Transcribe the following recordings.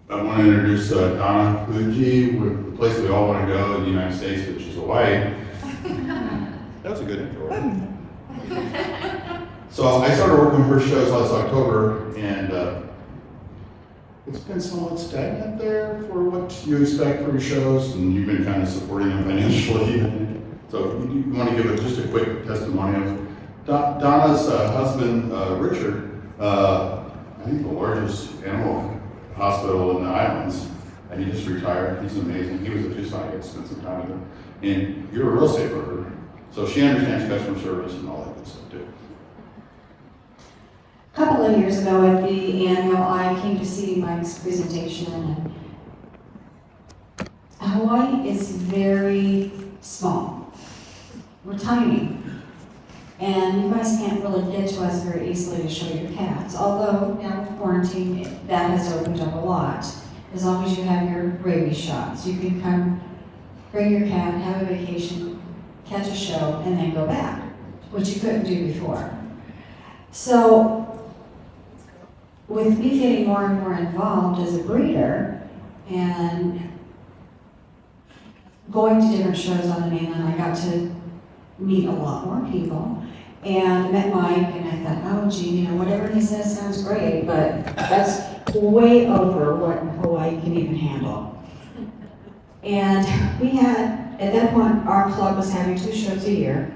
I want to introduce Donna Fuji with the place we all want to go in the United States, which is Hawaii. That was a good intro, right? So I started working with her shows last October, and it's been somewhat stagnant there for what you expect from your shows, and you've been kind of supporting them financially. So you want to give just a quick testimonial. Donna's husband, Richard, I think the largest animal hospital in the islands, and he just retired. He's amazing. He was a Tucson. I got to spend some time with him. And you're a real estate broker, so she understands customer service and all that good stuff too. A couple of years ago at the annual, I came to see Mike's presentation. Hawaii is very small. We're tiny. And you guys can't really get to us very easily to show your cats. Although now with quarantine, that has opened up a lot. As long as you have your rabies shots, you can come, bring your cat, have a vacation, catch a show, and then go back, which you couldn't do before. So, with me getting more and more involved as a breeder and going to different shows on the mainland, I got to meet a lot more people. And met Mike, and I thought, oh gee, whatever he says sounds great, but that's way over what Hawaii can even handle. And we had, at that point, our club was having 2 shows a year,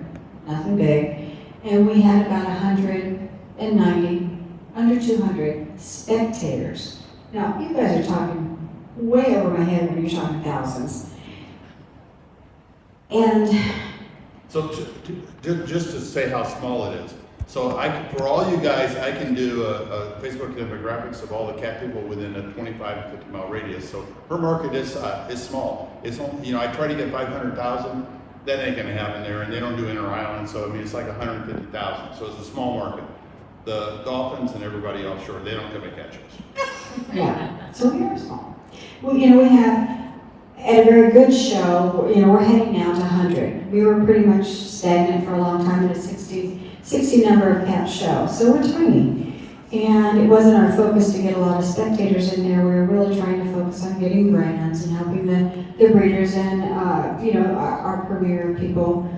nothing big, and we had about 190, under 200 spectators. Now, you guys are talking way over my head when you're talking thousands. And So just to say how small it is, so for all you guys, I can do a Facebook demographics of all the cat people within a 25 to 50 mile radius. So her market is small. It's only, I try to get 500,000. That ain't gonna happen there, and they don't do inter-island. So I mean, it's like 150,000. So it's a small market. The dolphins and everybody offshore, they don't come and catch us. yeah, so we are small. Well, we have. At a very good show, we're heading now to 100. We were pretty much stagnant for a long time at a 60 number of cat show, so we're tiny. And it wasn't our focus to get a lot of spectators in there. We were really trying to focus on getting brands and helping the breeders and our premier people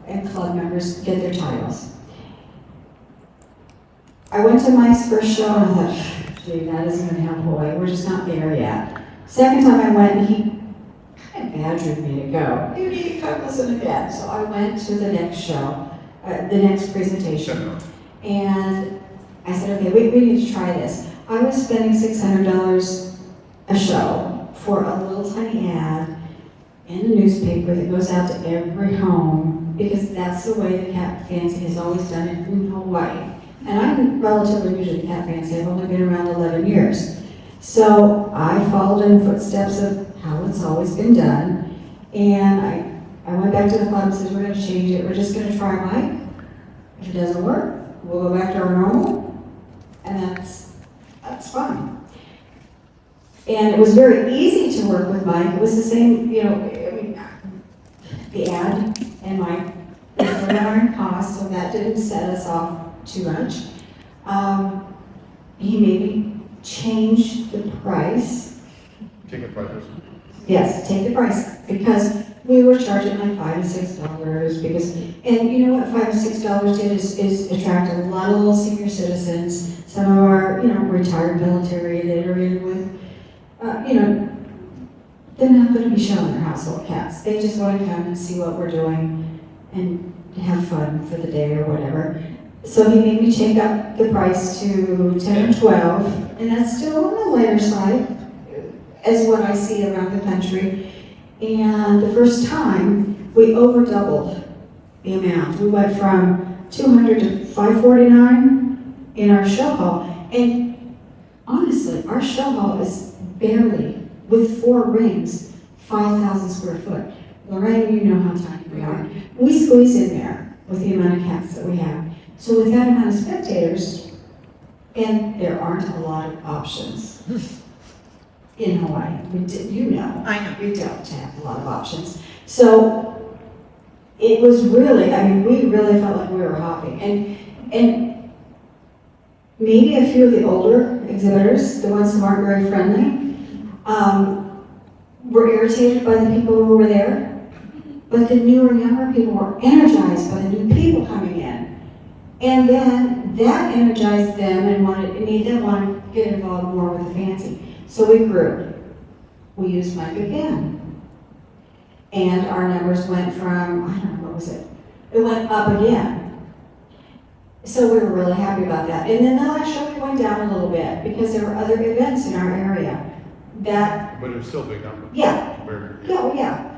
and club members get their titles. I went to Mike's first show and I thought, gee, that isn't going to help Hawaii. We're just not there yet. Second time I went, he kind of badgered me to go. You need to come listen again. So I went to the next show, the next presentation. And I said, okay, we need to try this. I was spending $600 a show for a little tiny ad in the newspaper that goes out to every home, because that's the way the cat fancy has always done it in Hawaii. And I'm relatively new to the cat fancy. I've only been around 11 years. So I followed in the footsteps of how it's always been done, and I went back to the club and said, we're going to change it. We're just going to try Mike. If it doesn't work, we'll go back to our normal, and that's fine. And it was very easy to work with Mike. It was the same, the ad and Mike were our cost, so that didn't set us off too much. He made me change the price. Take the price. Yes, take the price, because we were charging like $5 and $6 because, and you know what $5 and $6 did is attract a lot of little senior citizens, some of our, retired military that are in with, they're not going to be showing their household cats. They just want to come and see what we're doing and have fun for the day or whatever. So he made me take up the price to 10 or 12, and that's still on the lighter side as what I see around the country. And the first time, we over doubled the amount. We went from $200 to $549 in our show hall. And honestly, our show hall is barely, with 4 rings, 5,000 square foot. Lorraine, you know how tiny we are. We squeeze in there with the amount of cats that we have. So with that amount of spectators, and there aren't a lot of options in Hawaii. I know. We don't have a lot of options. So it was really, we really felt like we were hopping. And maybe a few of the older exhibitors, the ones who aren't very friendly, were irritated by the people who were there. But the newer, younger people were energized by the new people coming in. And then that energized them and made them want to get involved more with the fancy. So we grew. We used Mike again. And our numbers went from, I don't know, what was it? It went up again. So we were really happy about that. And then the last show we went down a little bit because there were other events in our area that. But it was still a big number. Yeah. Compared to- Yeah, oh, yeah.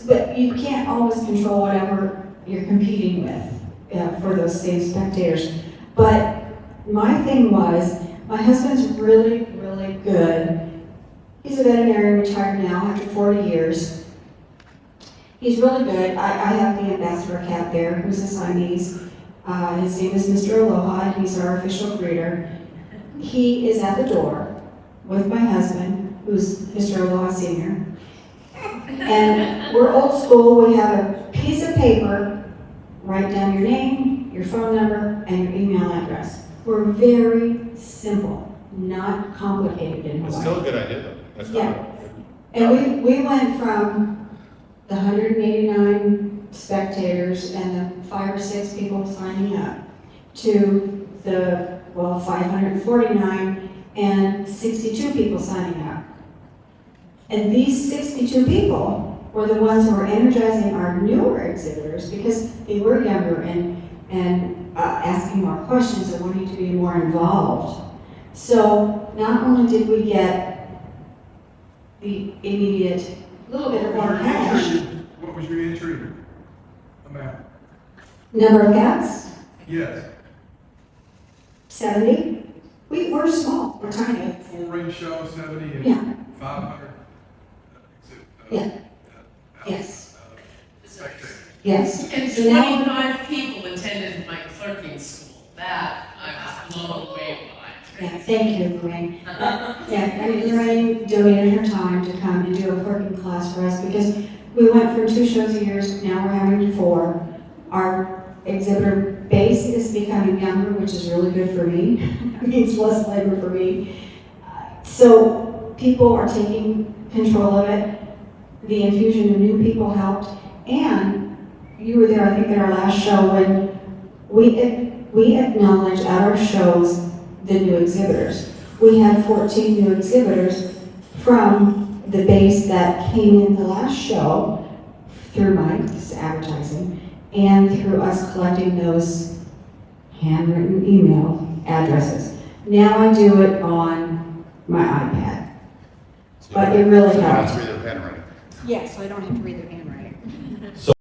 But you can't always control whatever you're competing with for those same spectators. But my thing was, my husband's really, really good. He's a veterinarian, retired now after 40 years. He's really good. I have the ambassador cat there, who's a Siamese. His name is Mr. Aloha, and he's our official breeder. He is at the door with my husband, who's Mr. Aloha Senior. And we're old school. We have a piece of paper, write down your name, your phone number, and your email address. We're very simple, not complicated in It's Hawaii. still a good idea, though. That's Yeah. not- And we went from the 189 spectators and the 5 or 6 people signing up to the, 549 and 62 people signing up. And these 62 people were the ones who were energizing our newer exhibitors because they were younger and asking more questions and wanting to be more involved. So not only did we get the immediate little bit of more cash, What was your entry amount? number of cats, Yes. 70. We're small, we're tiny. Full ring show, 70 and Yeah. 500. Yeah. Yes. Spectators. Yes. And So now, 25 people attended my clerking school. That I was blown away by. yeah, thank you, Lorraine. Yeah, I mean, Lorraine donated her time to come and do a clerking class for us because we went from 2 shows a year, now we're having 4. Our exhibitor base is becoming younger, which is really good for me. It means less labor for me. So people are taking control of it. The infusion of new people helped. And you were there, I think, at our last show when we acknowledge at our shows the new exhibitors. We had 14 new exhibitors from the base that came in the last show through Mike's advertising and through us collecting those handwritten email addresses. Now I do it on my iPad. But it really So you don't have helped. to read their pen writing. Yeah, so I don't have to read their handwriting.